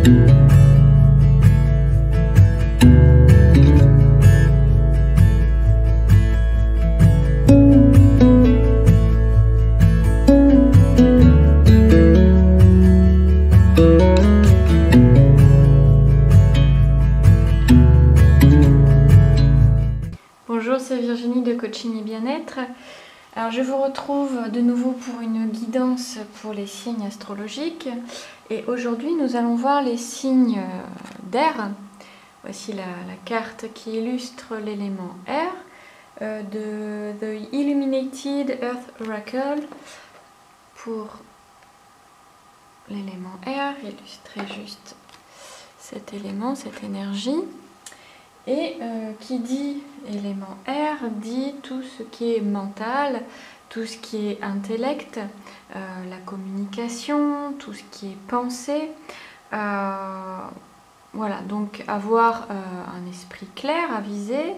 Bonjour, c'est Virginie de Coaching et Bien-être. Alors je vous retrouve de nouveau pour une guidance pour les signes astrologiques. Et aujourd'hui nous allons voir les signes d'air. Voici la carte qui illustre l'élément air de The Illuminated Earth Oracle pour l'élément air, illustrer juste cet élément, cette énergie. Et qui dit élément air dit tout ce qui est mental, tout ce qui est intellect, la communication, tout ce qui est pensée. Voilà, donc avoir un esprit clair, avisé,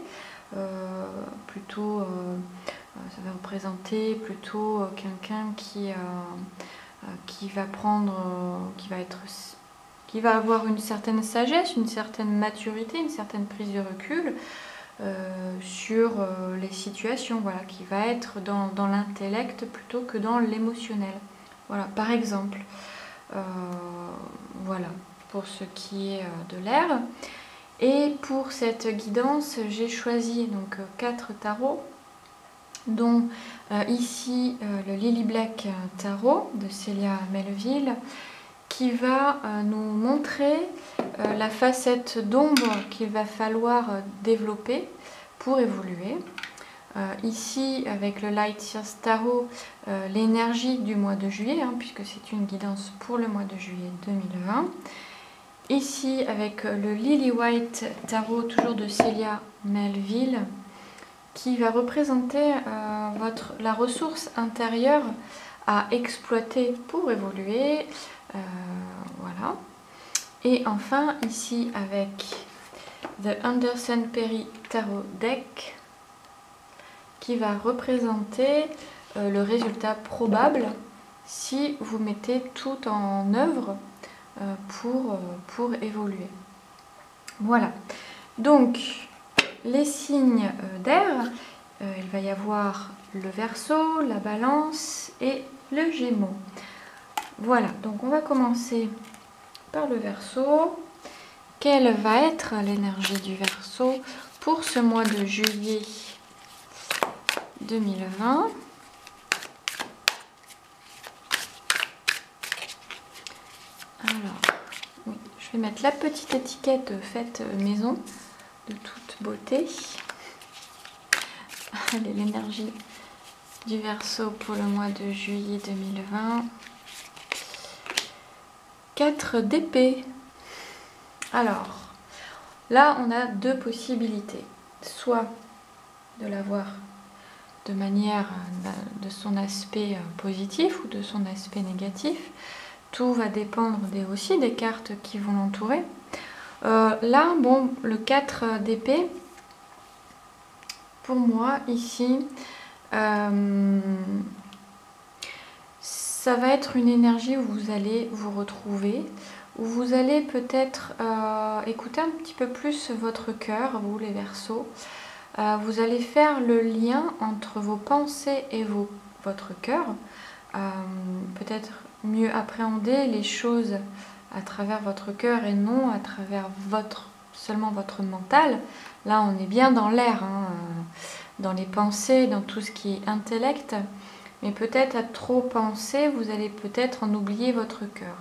plutôt, ça va représenter plutôt quelqu'un qui va qui va avoir une certaine sagesse, une certaine maturité, une certaine prise de recul sur les situations, voilà, qui va être dans l'intellect plutôt que dans l'émotionnel. Voilà, par exemple, voilà, pour ce qui est de l'air. Et pour cette guidance, j'ai choisi donc 4 tarots, dont ici le Lily Black Tarot de Célia Melville, qui va nous montrer la facette d'ombre qu'il va falloir développer pour évoluer. Ici, avec le Light Years Tarot, l'énergie du mois de juillet, puisque c'est une guidance pour le mois de juillet 2020. Ici, avec le Lily White Tarot, toujours de Célia Melville, qui va représenter la ressource intérieure à exploiter pour évoluer. Voilà. Et enfin, ici, avec The Anderson Perry Tarot Deck, qui va représenter le résultat probable si vous mettez tout en œuvre pour évoluer. Voilà. Donc, les signes d'air, il va y avoir le Verseau, la Balance et le Gémeaux. Voilà, donc on va commencer par le Verseau. Quelle va être l'énergie du Verseau pour ce mois de juillet 2020? Alors, oui, je vais mettre la petite étiquette faite maison de toute beauté. Allez, l'énergie du Verseau pour le mois de juillet 2020. 4 d'épée. Alors, là, on a 2 possibilités. Soit de l'avoir de manière de son aspect positif ou de son aspect négatif. Tout va dépendre aussi des cartes qui vont l'entourer. Là, bon, le 4 d'épée, pour moi, ici, ça va être une énergie où vous allez vous retrouver, où vous allez peut-être écouter un petit peu plus votre cœur, vous les Verseaux. Vous allez faire le lien entre vos pensées et votre cœur. Peut-être mieux appréhender les choses à travers votre cœur et non à travers seulement votre mental. Là, on est bien dans l'air, dans les pensées, dans tout ce qui est intellect. Mais peut-être à trop penser, vous allez peut-être en oublier votre cœur.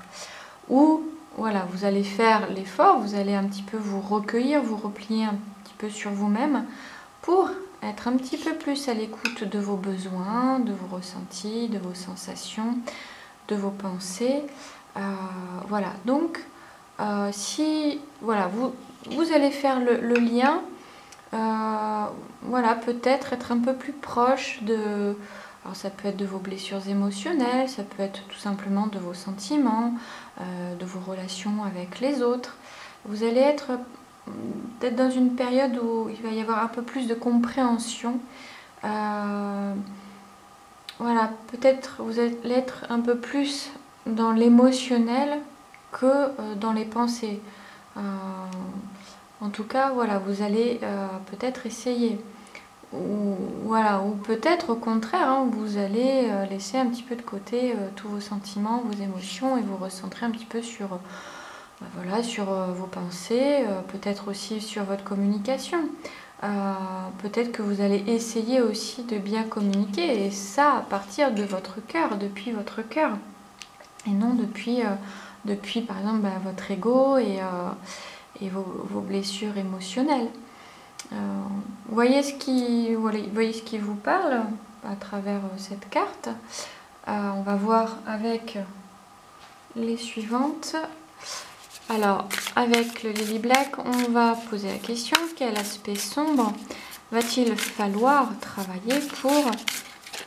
Ou, voilà, vous allez faire l'effort, vous allez un petit peu vous recueillir, vous replier un petit peu sur vous-même pour être un petit peu plus à l'écoute de vos besoins, de vos ressentis, de vos sensations, de vos pensées. Voilà, donc, si voilà, vous allez faire le lien, voilà, peut-être être un peu plus proche de... Alors ça peut être de vos blessures émotionnelles, ça peut être tout simplement de vos sentiments, de vos relations avec les autres. Vous allez être peut-être dans une période où il va y avoir un peu plus de compréhension. Voilà, peut-être vous allez être un peu plus dans l'émotionnel que dans les pensées. En tout cas, voilà, vous allez peut-être essayer. Ou, voilà, ou peut-être au contraire, hein, vous allez laisser un petit peu de côté tous vos sentiments, vos émotions et vous recentrer un petit peu sur, voilà, sur vos pensées, peut-être aussi sur votre communication. Peut-être que vous allez essayer aussi de bien communiquer, et ça à partir de votre cœur, depuis votre cœur, et non depuis, par exemple votre ego et vos blessures émotionnelles. Voyez ce qui vous parle à travers cette carte. On va voir avec les suivantes. Alors, avec le Lily Black, on va poser la question: quel aspect sombre va-t-il falloir travailler pour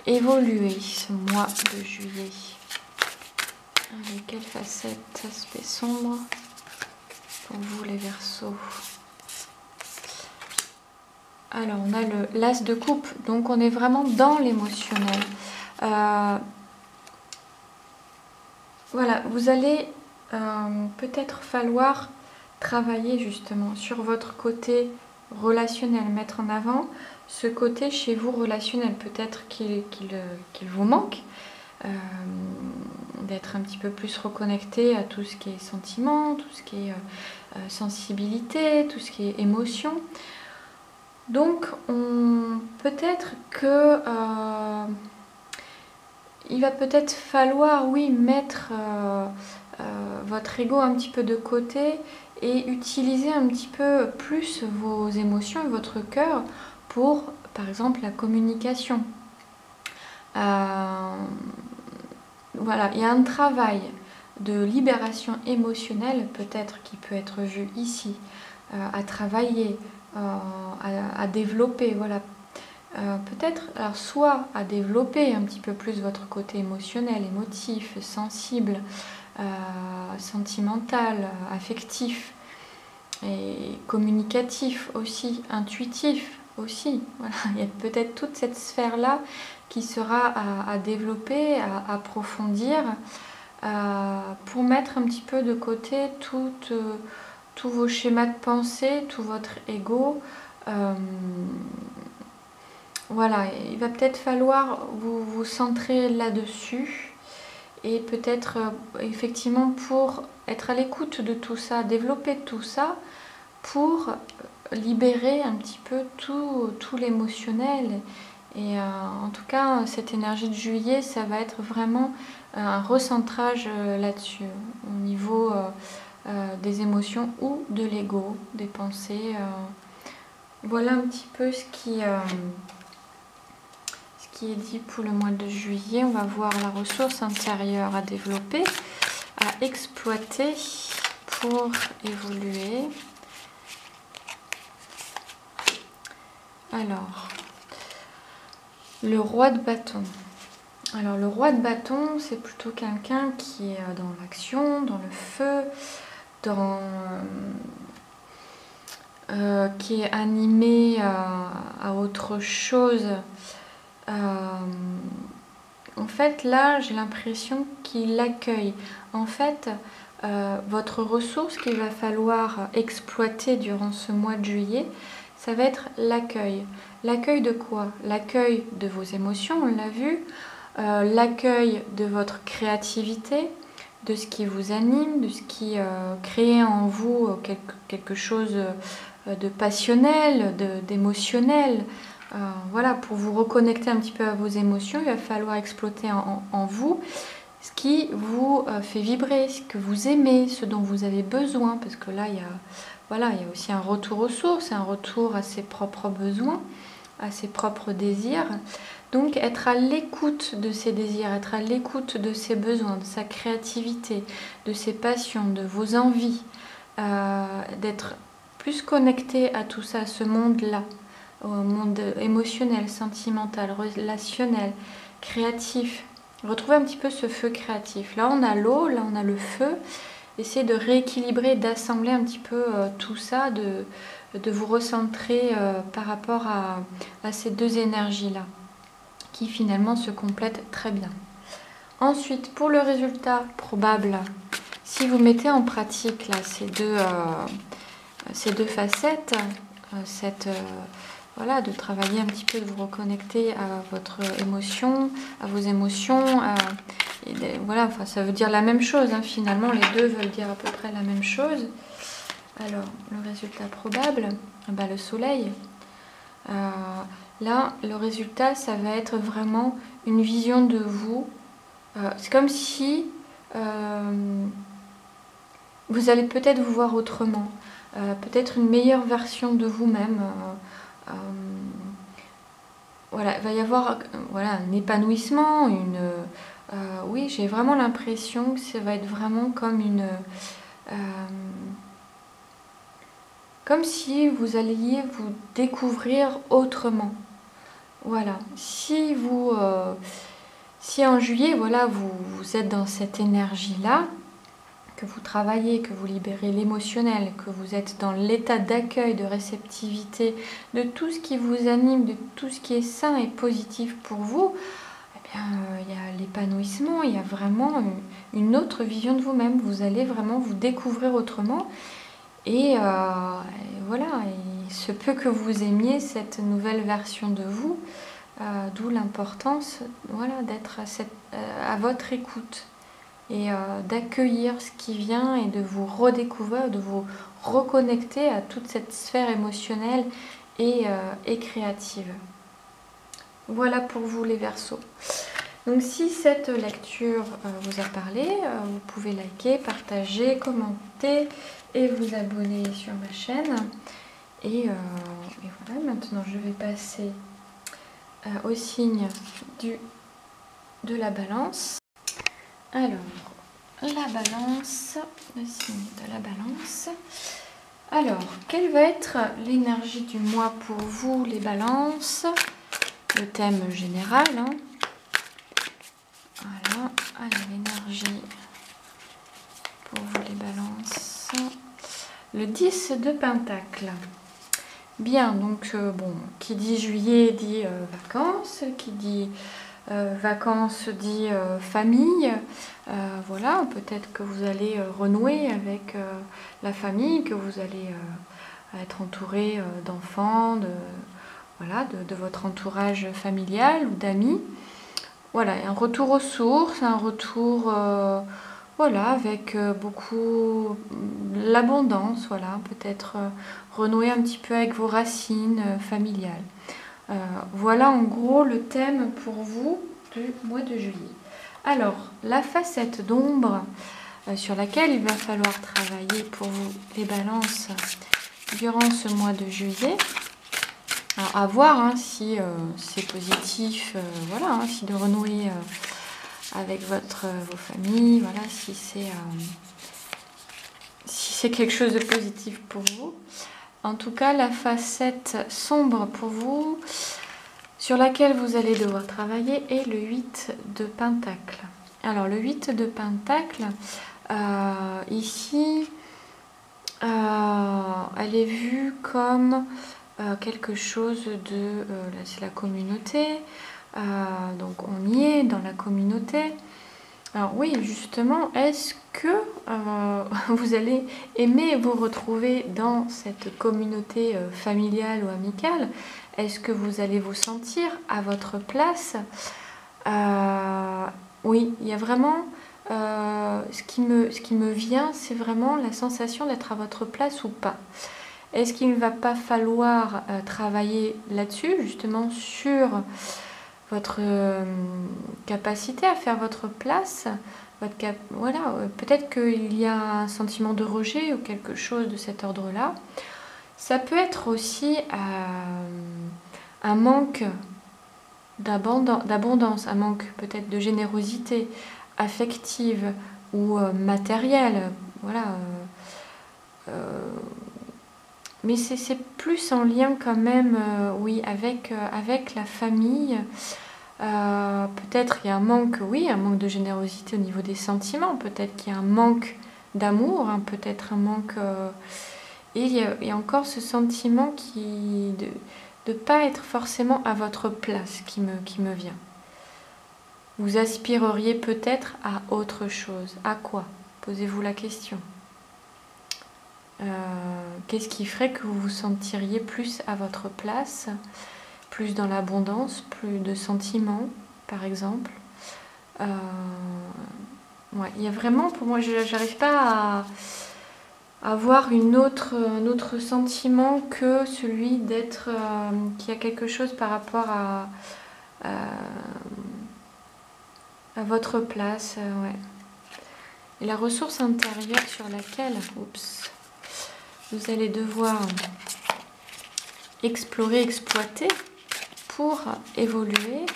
évoluer ce mois de juillet? Avec quelle facette, aspect sombre pour vous les Verseaux? Alors, on a l'as de coupe, donc on est vraiment dans l'émotionnel. Voilà, vous allez peut-être falloir travailler justement sur votre côté relationnel, mettre en avant ce côté chez vous relationnel. Peut-être qu'il vous manque, d'être un petit peu plus reconnecté à tout ce qui est sentiment, tout ce qui est sensibilité, tout ce qui est émotion. Donc, peut-être que il va peut-être falloir, oui, mettre votre ego un petit peu de côté et utiliser un petit peu plus vos émotions et votre cœur pour, par exemple, la communication. Voilà, il y a un travail de libération émotionnelle peut-être qui peut être vu ici, à travailler, à développer, voilà. Peut-être, alors soit à développer un petit peu plus votre côté émotionnel, émotif, sensible, sentimental, affectif et communicatif aussi, intuitif aussi. Voilà. Il y a peut-être toute cette sphère-là qui sera à développer, à approfondir, pour mettre un petit peu de côté tous vos schémas de pensée, tout votre ego. Voilà, il va peut-être falloir vous centrer là-dessus et peut-être effectivement pour être à l'écoute de tout ça, développer tout ça pour libérer un petit peu tout l'émotionnel. Et en tout cas, cette énergie de juillet, ça va être vraiment un recentrage là-dessus, au niveau des émotions ou de l'ego, des pensées. Voilà un petit peu ce qui est dit pour le mois de juillet. On va voir la ressource intérieure à développer, à exploiter pour évoluer. Alors, le roi de bâton. Alors, le roi de bâton, c'est plutôt quelqu'un qui est dans l'action, dans le feu, qui est animé à autre chose. En fait, là, j'ai l'impression qu'il accueille. En fait, votre ressource qu'il va falloir exploiter durant ce mois de juillet, ça va être l'accueil. L'accueil de quoi? L'accueil de vos émotions, on l'a vu, l'accueil de votre créativité, de ce qui vous anime, de ce qui crée en vous quelque chose de passionnel, d'émotionnel. Voilà, pour vous reconnecter un petit peu à vos émotions, il va falloir exploiter en vous ce qui vous fait vibrer, ce que vous aimez, ce dont vous avez besoin, parce que là, il y a aussi un retour aux sources, un retour à ses propres besoins, à ses propres désirs. Donc, être à l'écoute de ses désirs, être à l'écoute de ses besoins, de sa créativité, de ses passions, de vos envies, d'être plus connecté à tout ça, à ce monde-là, au monde émotionnel, sentimental, relationnel, créatif. Retrouver un petit peu ce feu créatif. Là, on a l'eau, là, on a le feu. Essayez de rééquilibrer, d'assembler un petit peu tout ça, de vous recentrer par rapport à ces deux énergies-là, qui finalement se complètent très bien. Ensuite, pour le résultat probable, si vous mettez en pratique là, ces deux facettes, voilà, de travailler un petit peu, de vous reconnecter à votre émotion, à vos émotions, voilà, enfin, ça veut dire la même chose, hein, finalement, les deux veulent dire à peu près la même chose. Alors, le résultat probable, le soleil. Là, le résultat, ça va être vraiment une vision de vous. C'est comme si vous allez peut-être vous voir autrement, peut-être une meilleure version de vous-même. Voilà, il va y avoir un épanouissement, oui, j'ai vraiment l'impression que ça va être vraiment comme comme si vous alliez vous découvrir autrement. Voilà, si en juillet, voilà, vous êtes dans cette énergie-là, que vous travaillez, que vous libérez l'émotionnel, que vous êtes dans l'état d'accueil, de réceptivité, de tout ce qui vous anime, de tout ce qui est sain et positif pour vous, eh bien, il y a l'épanouissement, il y a vraiment une autre vision de vous-même. Vous allez vraiment vous découvrir autrement. Et voilà, il se peut que vous aimiez cette nouvelle version de vous, d'où l'importance, voilà, d'être à votre écoute et d'accueillir ce qui vient et de vous redécouvrir, de vous reconnecter à toute cette sphère émotionnelle et créative. Voilà pour vous les Verseaux. Donc si cette lecture vous a parlé, vous pouvez liker, partager, commenter et vous abonner sur ma chaîne. Et voilà, maintenant je vais passer au signe de la Balance. Alors, la Balance, le signe de la Balance. Alors, quelle va être l'énergie du mois pour vous, les Balances? Le thème général, hein. Voilà, allez, l'énergie pour vous, les Balances. Le 10 de Pentacle. Bien, donc, bon, qui dit juillet dit vacances, qui dit vacances dit famille. Voilà, peut-être que vous allez renouer avec la famille, que vous allez être entouré d'enfants, de votre entourage familial ou d'amis. Voilà, un retour aux sources, un retour voilà, avec beaucoup l'abondance, voilà, peut-être renouer un petit peu avec vos racines familiales. Voilà en gros le thème pour vous du mois de juillet. Alors, la facette d'ombre sur laquelle il va falloir travailler pour vous, les Balances, durant ce mois de juillet. Alors, à voir hein, si c'est positif, voilà, hein, si de renouer avec vos familles, voilà, si c'est quelque chose de positif pour vous. En tout cas, la facette sombre pour vous, sur laquelle vous allez devoir travailler, est le 8 de Pentacle. Alors, le 8 de Pentacle, ici, elle est vue comme quelque chose de... là, c'est la communauté. Donc, on y est dans la communauté. Alors oui, justement, est-ce que vous allez aimer vous retrouver dans cette communauté familiale ou amicale? Est-ce que vous allez vous sentir à votre place? Oui, il y a vraiment... ce qui me vient, c'est vraiment la sensation d'être à votre place ou pas. Est-ce qu'il ne va pas falloir travailler là-dessus, justement sur votre capacité à faire votre place, voilà, peut-être qu'il y a un sentiment de rejet ou quelque chose de cet ordre-là. Ça peut être aussi un manque d'abondance, un manque peut-être de générosité affective ou matérielle, voilà. Mais c'est plus en lien quand même, oui, avec la famille. Peut-être il y a un manque, oui, un manque de générosité au niveau des sentiments. Peut-être qu'il y a un manque d'amour, hein, peut-être un manque... et il y a encore ce sentiment de ne pas être forcément à votre place qui me vient. Vous aspireriez peut-être à autre chose. À quoi? Posez-vous la question. Qu'est-ce qui ferait que vous vous sentiriez plus à votre place, plus dans l'abondance, plus de sentiments, par exemple. Ouais, il y a vraiment, pour moi, je n'arrive pas à avoir un autre sentiment que celui d'être, qu'il y a quelque chose par rapport à votre place. Ouais. Et la ressource intérieure sur laquelle, vous allez devoir explorer, exploiter pour évoluer,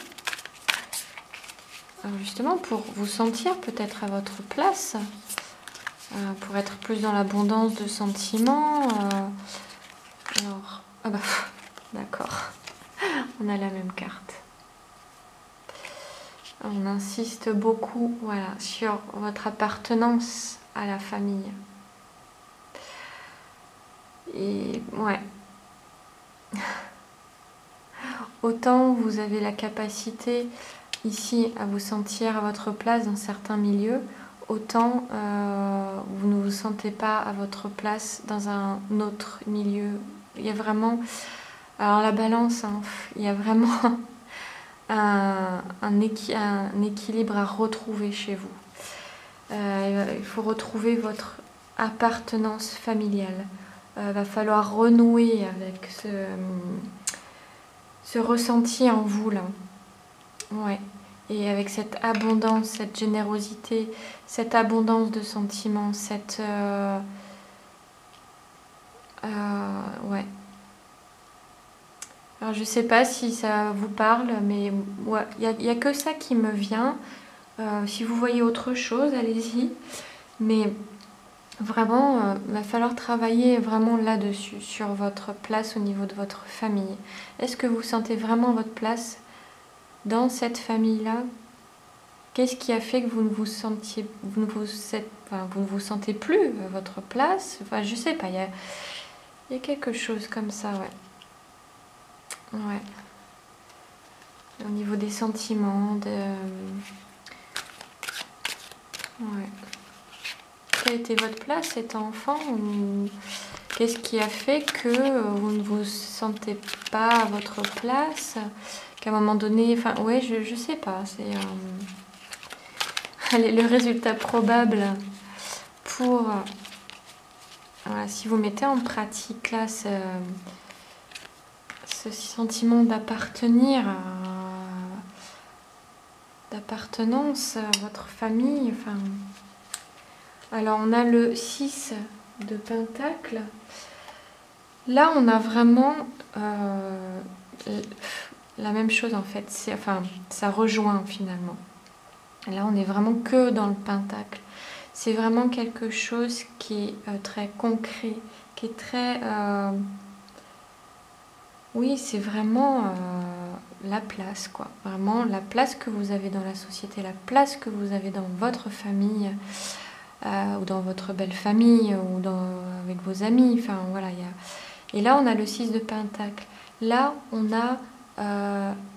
justement pour vous sentir peut-être à votre place, pour être plus dans l'abondance de sentiments. Alors, ah bah, d'accord, on a la même carte. On insiste beaucoup, voilà, sur votre appartenance à la famille. Et ouais. Autant vous avez la capacité ici à vous sentir à votre place dans certains milieux, autant vous ne vous sentez pas à votre place dans un autre milieu. Il y a vraiment, alors la balance, hein, il y a vraiment un équilibre à retrouver chez vous. Il faut retrouver votre appartenance familiale. Il va falloir renouer avec ce ressenti en vous là. Ouais. Et avec cette abondance, cette générosité, cette abondance de sentiments, cette ouais. Alors je sais pas si ça vous parle, mais ouais, il y a que ça qui me vient. Si vous voyez autre chose, allez-y. Mais vraiment, il va falloir travailler vraiment là-dessus, sur votre place au niveau de votre famille. Est-ce que vous sentez vraiment votre place dans cette famille-là? Qu'est-ce qui a fait que vous ne vous sentiez, vous ne vous sentez plus à votre place? Enfin, je sais pas, il y a quelque chose comme ça, ouais. Ouais. Au niveau des sentiments, ouais. Quelle était votre place étant enfant? Qu'est-ce qui a fait que vous ne vous sentez pas à votre place? Qu'à un moment donné, enfin, ouais, je sais pas, c'est le résultat probable pour, voilà, si vous mettez en pratique là ce sentiment d'appartenance à votre famille, enfin. Alors on a le 6 de Pentacle. Là on a vraiment la même chose en fait. Enfin, ça rejoint finalement. Là on est vraiment que dans le Pentacle. C'est vraiment quelque chose qui est très concret, qui est très... oui, c'est vraiment la place, quoi. Vraiment la place que vous avez dans la société, la place que vous avez dans votre famille, ou dans votre belle famille, ou avec vos amis. Enfin, voilà, Et là, on a le 6 de Pentacle. Là, on a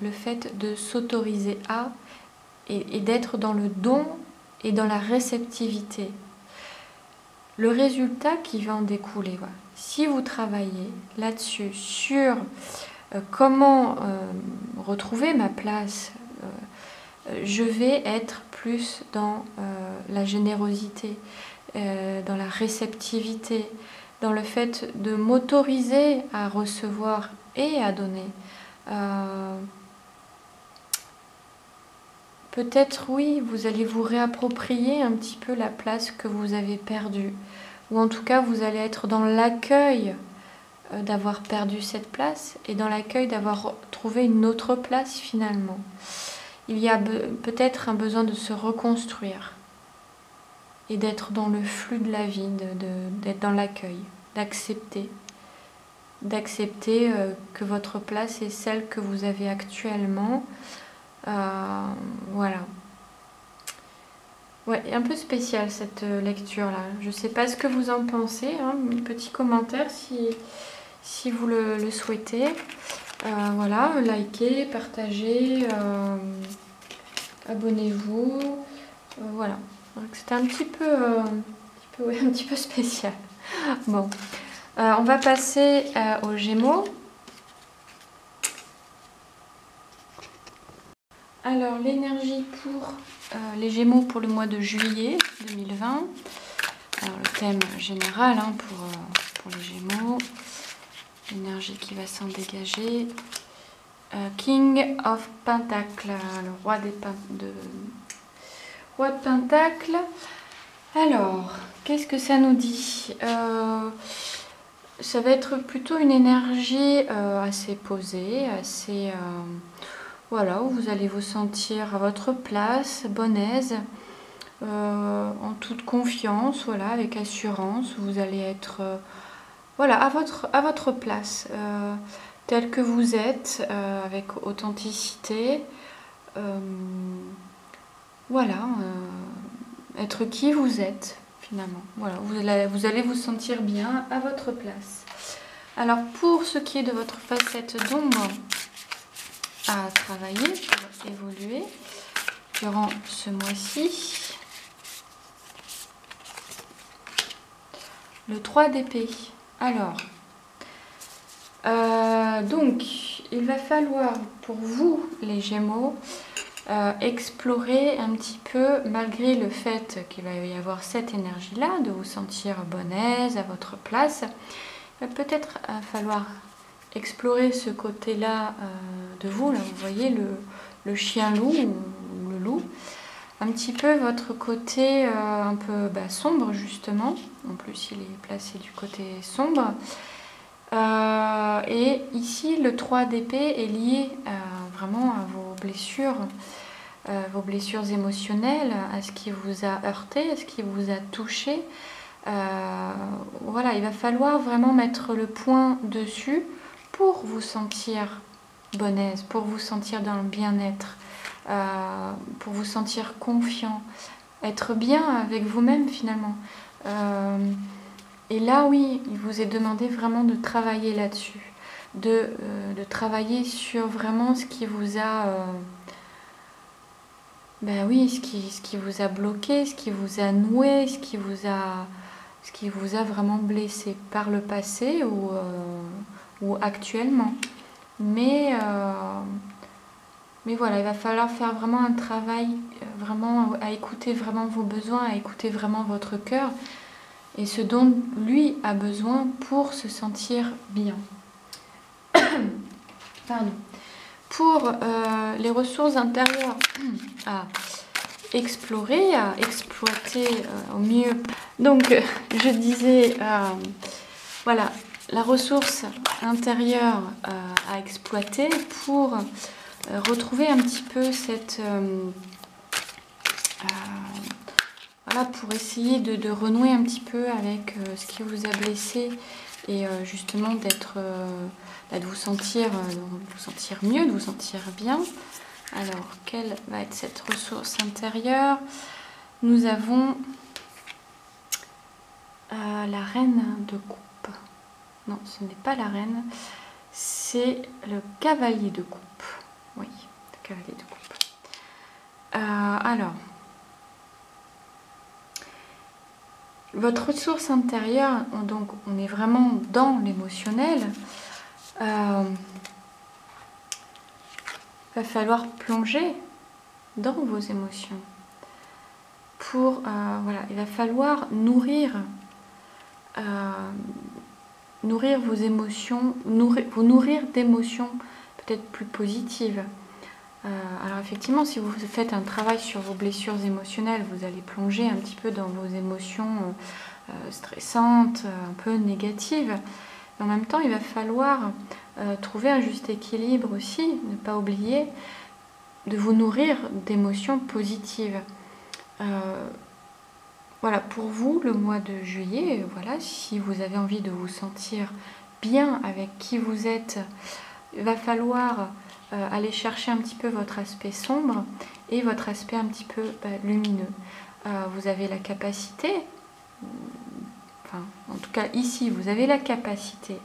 le fait de s'autoriser à et d'être dans le don et dans la réceptivité. Le résultat qui va en découler, voilà. Si vous travaillez là-dessus, sur comment retrouver ma place, je vais être plus dans la générosité, dans la réceptivité, dans le fait de m'autoriser à recevoir et à donner. Peut-être, oui, vous allez vous réapproprier un petit peu la place que vous avez perdue. Ou en tout cas, vous allez être dans l'accueil d'avoir perdu cette place et dans l'accueil d'avoir trouvé une autre place finalement. Il y a peut-être un besoin de se reconstruire et d'être dans le flux de la vie, d'être dans l'accueil, d'accepter que votre place est celle que vous avez actuellement. Voilà. Ouais, un peu spéciale cette lecture-là. Je ne sais pas ce que vous en pensez. Hein. Un petit commentaire si vous le souhaitez. Voilà, likez, partagez, abonnez-vous. Voilà. vrai que c'était un petit peu, ouais, un petit peu spécial. Bon, on va passer aux Gémeaux. Alors, l'énergie pour les Gémeaux pour le mois de juillet 2020. Alors, le thème général hein, pour les Gémeaux. L'énergie qui va s'en dégager. King of Pentacles, le roi de Pentacles. Alors, qu'est-ce que ça nous dit? Ça va être plutôt une énergie assez posée, assez... voilà, où vous allez vous sentir à votre place, bonne aise, en toute confiance, voilà, avec assurance. Vous allez être voilà, à votre place, tel que vous êtes, avec authenticité. Voilà, être qui vous êtes finalement. Voilà, vous allez vous sentir bien à votre place. Alors pour ce qui est de votre facette d'ombre à travailler, pour évoluer durant ce mois-ci, le 3 d'épée. Alors, donc il va falloir pour vous les Gémeaux explorer un petit peu, malgré le fait qu'il va y avoir cette énergie-là, de vous sentir bonne aise, à votre place. Il va peut-être falloir explorer ce côté-là de vous. Là, vous voyez le chien-loup ou le loup. Un petit peu votre côté un peu sombre, justement. En plus, il est placé du côté sombre. Et ici, le 3 d'épée est lié vraiment à vos blessures émotionnelles, à ce qui vous a heurté, à ce qui vous a touché. Voilà, il va falloir vraiment mettre le point dessus pour vous sentir bonne aise, pour vous sentir dans le bien-être, pour vous sentir confiant, être bien avec vous-même finalement. Et là, oui, il vous est demandé vraiment de travailler là-dessus, de travailler sur vraiment ce qui vous a, oui, ce qui vous a bloqué, ce qui vous a noué, ce qui vous a vraiment blessé par le passé ou actuellement. Mais voilà, il va falloir faire vraiment un travail, vraiment à écouter vraiment vos besoins, à écouter vraiment votre cœur. Et ce dont lui a besoin pour se sentir bien. Pardon. Pour les ressources intérieures à explorer, à exploiter au mieux. Donc, je disais, voilà, la ressource intérieure à exploiter pour retrouver un petit peu cette... voilà, pour essayer de renouer un petit peu avec ce qui vous a blessé et justement de vous sentir mieux, de vous sentir bien. Alors, quelle va être cette ressource intérieure? Nous avons la reine de coupe. Non, ce n'est pas la reine, c'est le cavalier de coupe. Oui, le cavalier de coupe. Alors... Votre ressource intérieure, donc on est vraiment dans l'émotionnel. Va falloir plonger dans vos émotions. Voilà, il va falloir nourrir vos émotions, vous nourrir d'émotions peut-être plus positives. Alors effectivement, si vous faites un travail sur vos blessures émotionnelles, vous allez plonger un petit peu dans vos émotions stressantes, un peu négatives. Et en même temps, il va falloir trouver un juste équilibre aussi, ne pas oublier de vous nourrir d'émotions positives. Voilà, pour vous, le mois de juillet, voilà, si vous avez envie de vous sentir bien avec qui vous êtes, il va falloir aller chercher un petit peu votre aspect sombre et votre aspect un petit peu lumineux. Vous avez la capacité, enfin en tout cas ici, vous avez la capacité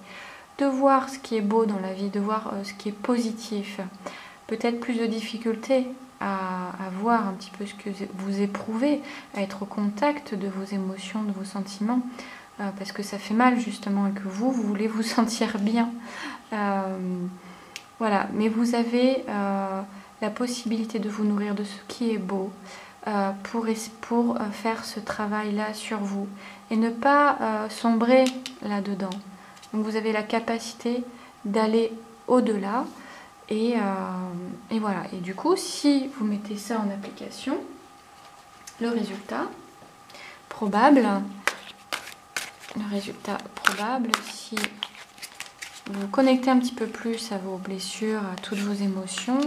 de voir ce qui est beau dans la vie, de voir ce qui est positif. peut-être plus de difficulté à voir un petit peu ce que vous éprouvez, à être au contact de vos émotions, de vos sentiments, parce que ça fait mal justement et que vous voulez vous sentir bien. Voilà, mais vous avez la possibilité de vous nourrir de ce qui est beau pour faire ce travail-là sur vous et ne pas sombrer là-dedans. Donc vous avez la capacité d'aller au-delà et voilà. Et du coup, si vous mettez ça en application, le résultat probable, si vous vous connectez un petit peu plus à vos blessures, à toutes vos émotions,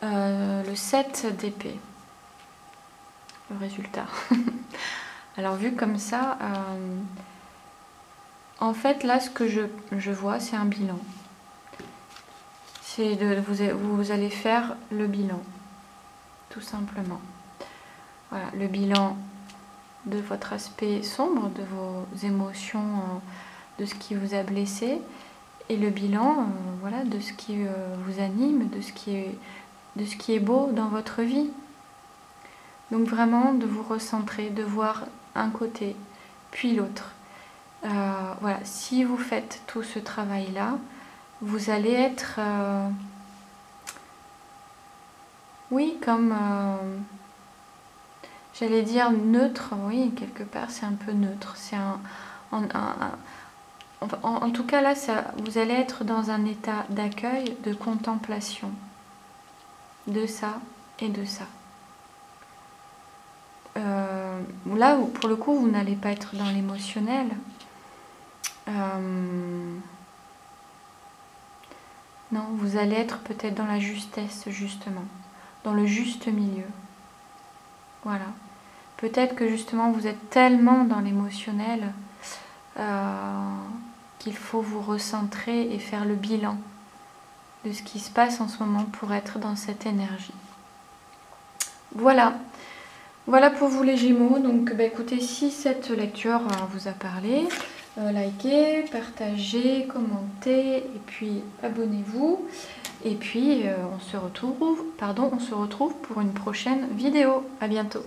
le 7 d'épée, le résultat. Alors vu comme ça, en fait là ce que je vois c'est un bilan. C'est vous allez faire le bilan, tout simplement. Voilà, le bilan de votre aspect sombre, de vos émotions, de ce qui vous a blessé, et le bilan voilà, de ce qui vous anime, de ce qui est beau dans votre vie. Donc vraiment de vous recentrer, de voir un côté, puis l'autre. Voilà, si vous faites tout ce travail-là, vous allez être, oui, comme, j'allais dire neutre, oui, quelque part c'est un peu neutre. C'est en tout cas là, vous allez être dans un état d'accueil, de contemplation, de ça et de ça. Là, pour le coup, vous n'allez pas être dans l'émotionnel. Non, vous allez être peut-être dans la justesse, justement, dans le juste milieu. Voilà. Peut-être que justement, vous êtes tellement dans l'émotionnel qu'il faut vous recentrer et faire le bilan de ce qui se passe en ce moment pour être dans cette énergie. Voilà. Voilà pour vous les Gémeaux. Donc écoutez, si cette lecture vous a parlé, likez, partagez, commentez et puis abonnez-vous. Et puis on se retrouve pour une prochaine vidéo. À bientôt.